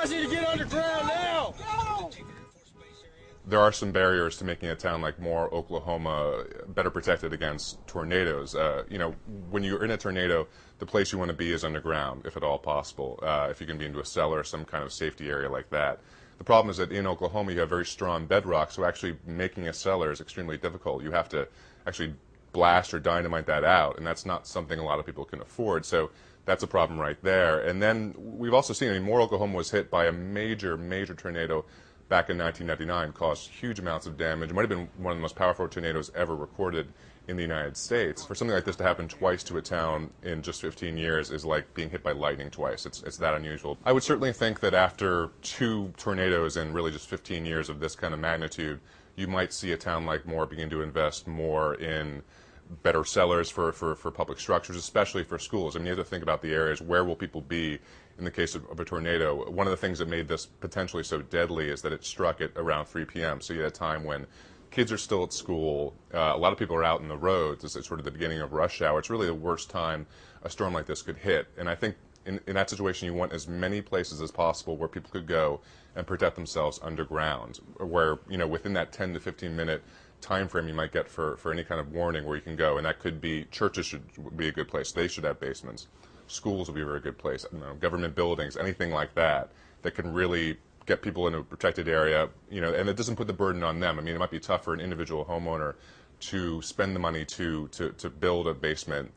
guys need to get underground now. There are some barriers to making a town like Moore, Oklahoma, better protected against tornadoes. When you're in a tornado, the place you want to be is underground, if at all possible. If you can be into a cellar or some kind of safety area like that. The problem is that in Oklahoma you have very strong bedrock, so actually making a cellar is extremely difficult. You have to actually blast or dynamite that out, and that's not something a lot of people can afford. So that's a problem right there. And then we've also seen, Moore, Oklahoma was hit by a major tornado back in 1999, caused huge amounts of damage. It might have been one of the most powerful tornadoes ever recorded in the United States. For something like this to happen twice to a town in just 15 years is like being hit by lightning twice. It's that unusual. I would certainly think that after 2 tornadoes in really just 15 years of this kind of magnitude, you might see a town like Moore begin to invest more in better cellars for public structures, especially for schools. I mean, you have to think about the areas, where will people be in the case of a tornado. One of the things that made this potentially so deadly is that it struck at around 3 p.m., so you had a time when kids are still at school, a lot of people are out in the roads. It's sort of the beginning of rush hour. It's really the worst time a storm like this could hit. And I think in that situation you want as many places as possible where people could go and protect themselves underground, where, within that 10 to 15 minute time frame you might get for any kind of warning where you can go. And that could be, churches should be a good place. They should have basements. Schools would be a very good place. Government buildings, anything like that can really get people into a protected area, and it doesn't put the burden on them. I mean, it might be tough for an individual homeowner to spend the money to build a basement.